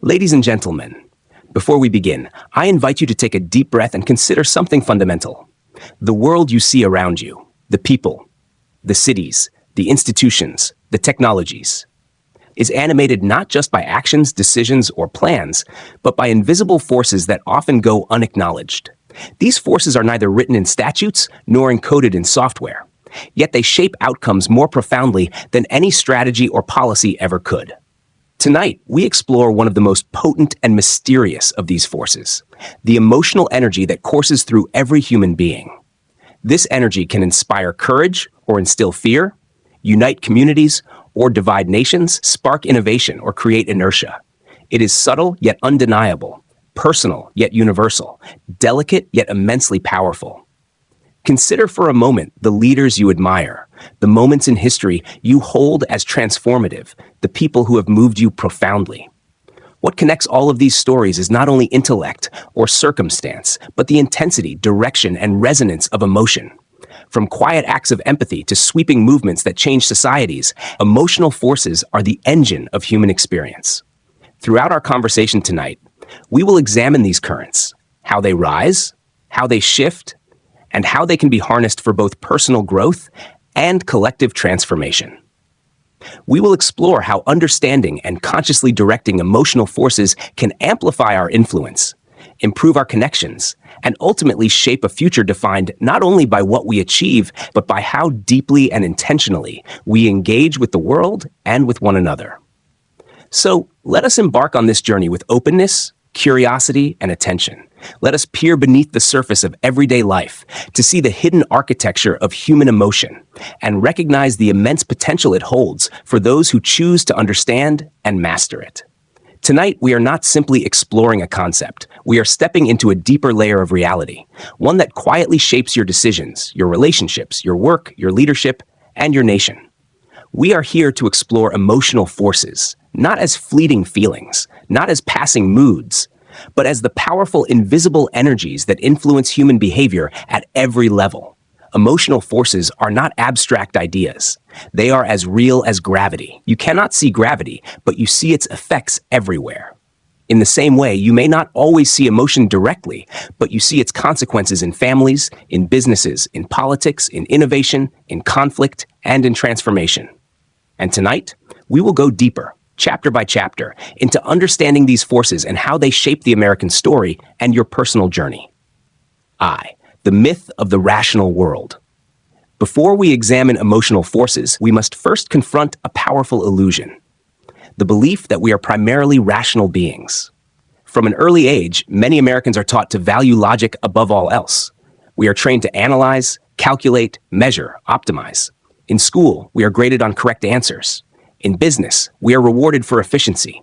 Ladies and gentlemen, before we begin, I invite you to take a deep breath and consider something fundamental. The world you see around you, the people, the cities, the institutions, the technologies, is animated not just by actions, decisions, or plans, but by invisible forces that often go unacknowledged. These forces are neither written in statutes nor encoded in software, yet they shape outcomes more profoundly than any strategy or policy ever could. Tonight, we explore one of the most potent and mysterious of these forces, the emotional energy that courses through every human being. This energy can inspire courage or instill fear, unite communities or divide nations, spark innovation or create inertia. It is subtle yet undeniable, personal yet universal, delicate yet immensely powerful. Consider for a moment the leaders you admire, the moments in history you hold as transformative, the people who have moved you profoundly. What connects all of these stories is not only intellect or circumstance, but the intensity, direction, and resonance of emotion. From quiet acts of empathy to sweeping movements that change societies, emotional forces are the engine of human experience. Throughout our conversation tonight, we will examine these currents, how they rise, how they shift, and how they can be harnessed for both personal growth and collective transformation. We will explore how understanding and consciously directing emotional forces can amplify our influence, improve our connections, and ultimately shape a future defined not only by what we achieve, but by how deeply and intentionally we engage with the world and with one another. So let us embark on this journey with openness, curiosity, and attention. Let us peer beneath the surface of everyday life to see the hidden architecture of human emotion and recognize the immense potential it holds for those who choose to understand and master it. Tonight, we are not simply exploring a concept. We are stepping into a deeper layer of reality, one that quietly shapes your decisions, your relationships, your work, your leadership, and your nation. We are here to explore emotional forces, not as fleeting feelings, not as passing moods, but as the powerful invisible energies that influence human behavior at every level. Emotional forces are not abstract ideas. They are as real as gravity. You cannot see gravity, but you see its effects everywhere. In the same way, you may not always see emotion directly, but you see its consequences in families, in businesses, in politics, in innovation, in conflict, and in transformation. And tonight, we will go deeper, chapter by chapter, into understanding these forces and how they shape the American story and your personal journey. The myth of the rational world. Before we examine emotional forces, we must first confront a powerful illusion, the belief that we are primarily rational beings. From an early age, many Americans are taught to value logic above all else. We are trained to analyze, calculate, measure, optimize. In school, we are graded on correct answers. In business, we are rewarded for efficiency.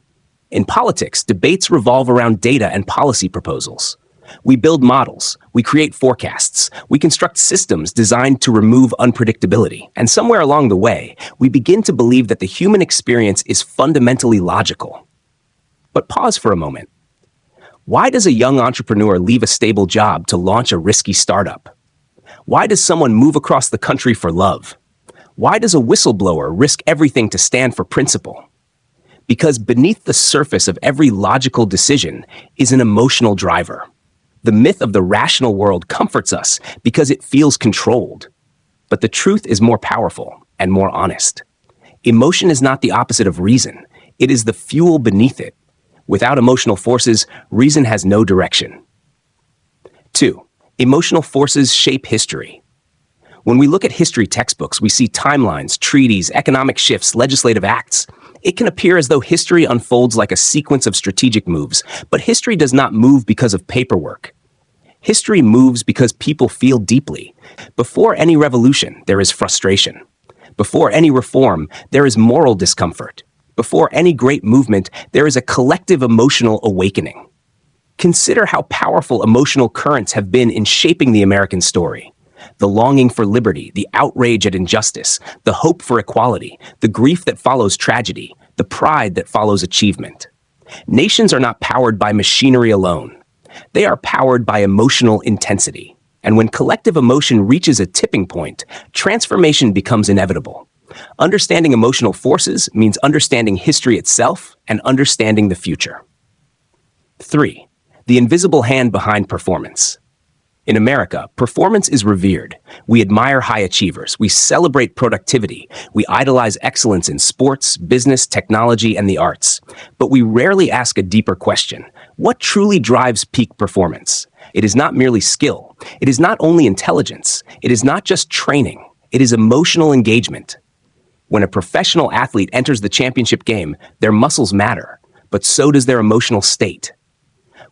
In politics, debates revolve around data and policy proposals. We build models, we create forecasts, we construct systems designed to remove unpredictability. And somewhere along the way, we begin to believe that the human experience is fundamentally logical. But pause for a moment. Why does a young entrepreneur leave a stable job to launch a risky startup? Why does someone move across the country for love? Why does a whistleblower risk everything to stand for principle? Because beneath the surface of every logical decision is an emotional driver. The myth of the rational world comforts us because it feels controlled. But the truth is more powerful and more honest. Emotion is not the opposite of reason. It is the fuel beneath it. Without emotional forces, reason has no direction. 2. Emotional forces shape history. When we look at history textbooks, we see timelines, treaties, economic shifts, legislative acts. It can appear as though history unfolds like a sequence of strategic moves, but history does not move because of paperwork. History moves because people feel deeply. Before any revolution, there is frustration. Before any reform, there is moral discomfort. Before any great movement, there is a collective emotional awakening. Consider how powerful emotional currents have been in shaping the American story. The longing for liberty, the outrage at injustice, the hope for equality, the grief that follows tragedy, the pride that follows achievement. Nations are not powered by machinery alone. They are powered by emotional intensity. And when collective emotion reaches a tipping point, transformation becomes inevitable. Understanding emotional forces means understanding history itself and understanding the future. 3. The invisible hand behind performance. In America, performance is revered. We admire high achievers. We celebrate productivity. We idolize excellence in sports, business, technology, and the arts. But we rarely ask a deeper question. What truly drives peak performance? It is not merely skill. It is not only intelligence. It is not just training. It is emotional engagement. When a professional athlete enters the championship game, their muscles matter, but so does their emotional state.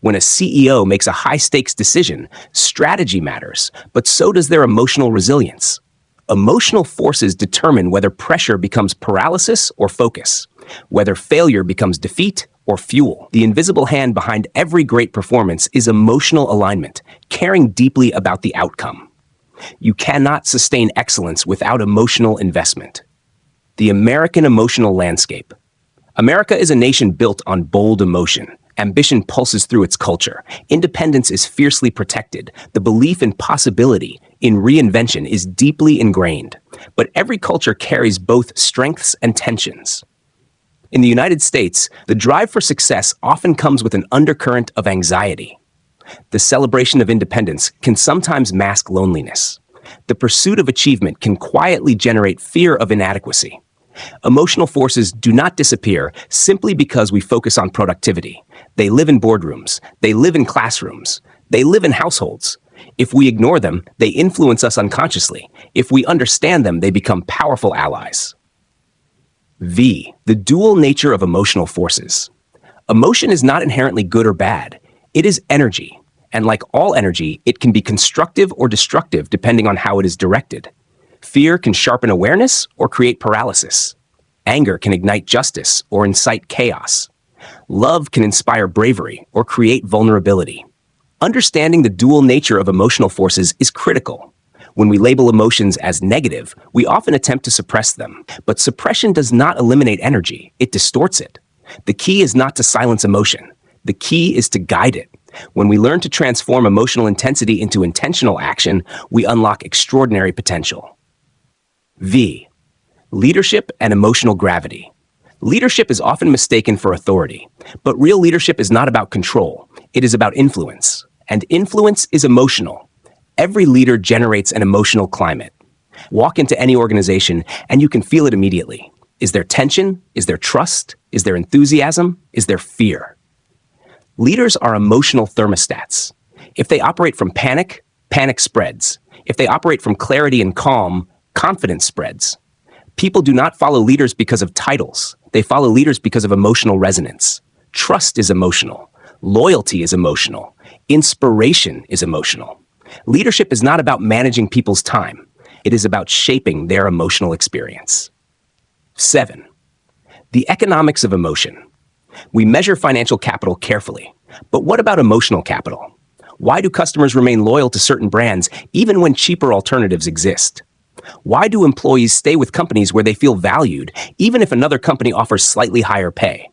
When a CEO makes a high-stakes decision, strategy matters, but so does their emotional resilience. Emotional forces determine whether pressure becomes paralysis or focus, whether failure becomes defeat or fuel. The invisible hand behind every great performance is emotional alignment, caring deeply about the outcome. You cannot sustain excellence without emotional investment. The American emotional landscape. America is a nation built on bold emotion. Ambition pulses through its culture. Independence is fiercely protected. The belief in possibility, in reinvention, is deeply ingrained. But every culture carries both strengths and tensions. In the United States, the drive for success often comes with an undercurrent of anxiety. The celebration of independence can sometimes mask loneliness. The pursuit of achievement can quietly generate fear of inadequacy. Emotional forces do not disappear simply because we focus on productivity. They live in boardrooms. They live in classrooms. They live in households. If we ignore them, they influence us unconsciously. If we understand them, they become powerful allies. V. The dual nature of emotional forces. Emotion is not inherently good or bad. It is energy. And like all energy, it can be constructive or destructive depending on how it is directed. Fear can sharpen awareness or create paralysis. Anger can ignite justice or incite chaos. Love can inspire bravery or create vulnerability. Understanding the dual nature of emotional forces is critical. When we label emotions as negative, we often attempt to suppress them. But suppression does not eliminate energy, it distorts it. The key is not to silence emotion. The key is to guide it. When we learn to transform emotional intensity into intentional action, we unlock extraordinary potential. V. Leadership and emotional gravity. Leadership is often mistaken for authority, but real leadership is not about control. It is about influence, and influence is emotional. Every leader generates an emotional climate. Walk into any organization and you can feel it immediately. Is there tension? Is there trust? Is there enthusiasm? Is there fear? Leaders are emotional thermostats. If they operate from panic, panic spreads. If they operate from clarity and calm, confidence spreads. People do not follow leaders because of titles. They follow leaders because of emotional resonance. Trust is emotional. Loyalty is emotional. Inspiration is emotional. Leadership is not about managing people's time. It is about shaping their emotional experience. 7. The economics of emotion. We measure financial capital carefully. But what about emotional capital? Why do customers remain loyal to certain brands even when cheaper alternatives exist? Why do employees stay with companies where they feel valued, even if another company offers slightly higher pay?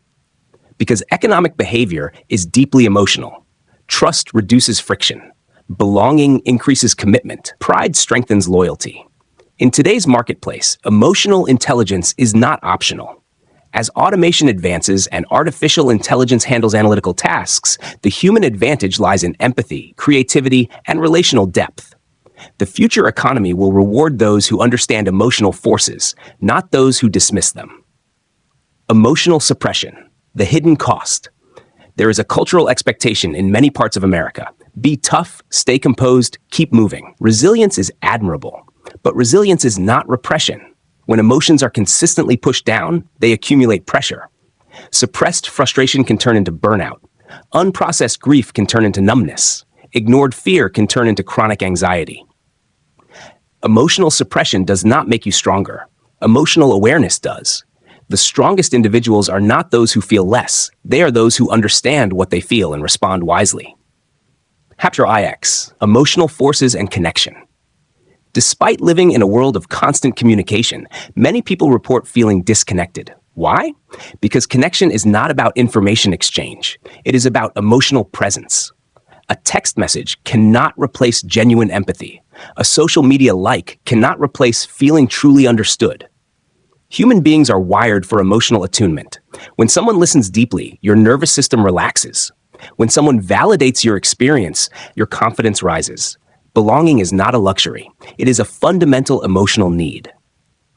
Because economic behavior is deeply emotional. Trust reduces friction. Belonging increases commitment. Pride strengthens loyalty. In today's marketplace, emotional intelligence is not optional. As automation advances and artificial intelligence handles analytical tasks, the human advantage lies in empathy, creativity, and relational depth. The future economy will reward those who understand emotional forces, not those who dismiss them. Emotional suppression, the hidden cost. There is a cultural expectation in many parts of America. Be tough, stay composed, keep moving. Resilience is admirable, but resilience is not repression. When emotions are consistently pushed down, they accumulate pressure. Suppressed frustration can turn into burnout. Unprocessed grief can turn into numbness. Ignored fear can turn into chronic anxiety. Emotional suppression does not make you stronger. Emotional awareness does. The strongest individuals are not those who feel less. They are those who understand what they feel and respond wisely. Chapter IX, Emotional Forces and Connection. Despite living in a world of constant communication, many people report feeling disconnected. Why? Because connection is not about information exchange. It is about emotional presence. A text message cannot replace genuine empathy. A social media like cannot replace feeling truly understood. Human beings are wired for emotional attunement. When someone listens deeply, your nervous system relaxes. When someone validates your experience, your confidence rises. Belonging is not a luxury. It is a fundamental emotional need.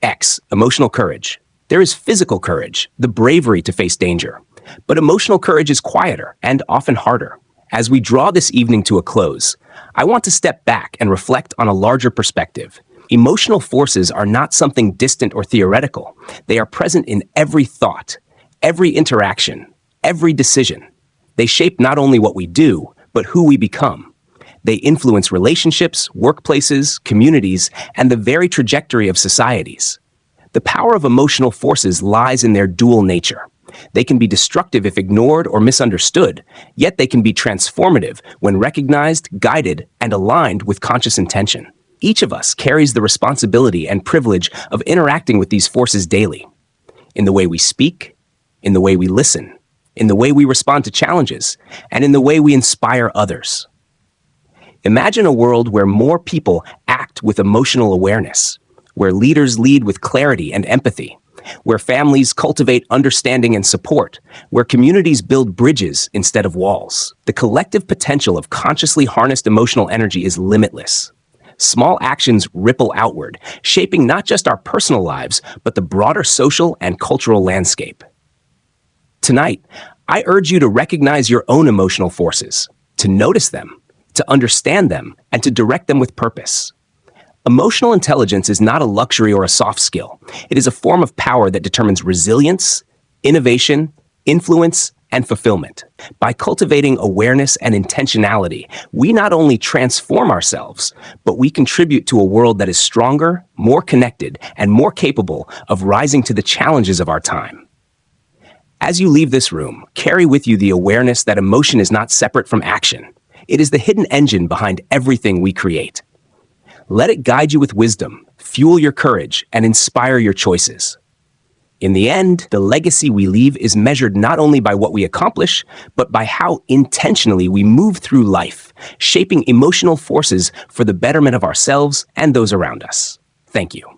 X, emotional courage. There is physical courage, the bravery to face danger. But emotional courage is quieter and often harder. As we draw this evening to a close, I want to step back and reflect on a larger perspective. Emotional forces are not something distant or theoretical. They are present in every thought, every interaction, every decision. They shape not only what we do, but who we become. They influence relationships, workplaces, communities, and the very trajectory of societies. The power of emotional forces lies in their dual nature. They can be destructive if ignored or misunderstood, yet they can be transformative when recognized, guided, and aligned with conscious intention. Each of us carries the responsibility and privilege of interacting with these forces daily. In the way we speak, in the way we listen, in the way we respond to challenges, and in the way we inspire others. Imagine a world where more people act with emotional awareness, where leaders lead with clarity and empathy, where families cultivate understanding and support, where communities build bridges instead of walls. The collective potential of consciously harnessed emotional energy is limitless. Small actions ripple outward, shaping not just our personal lives, but the broader social and cultural landscape. Tonight, I urge you to recognize your own emotional forces, to notice them, to understand them, and to direct them with purpose. Emotional intelligence is not a luxury or a soft skill. It is a form of power that determines resilience, innovation, influence, and fulfillment. By cultivating awareness and intentionality, we not only transform ourselves, but we contribute to a world that is stronger, more connected, and more capable of rising to the challenges of our time. As you leave this room, carry with you the awareness that emotion is not separate from action. It is the hidden engine behind everything we create. Let it guide you with wisdom, fuel your courage, and inspire your choices. In the end, the legacy we leave is measured not only by what we accomplish, but by how intentionally we move through life, shaping emotional forces for the betterment of ourselves and those around us. Thank you.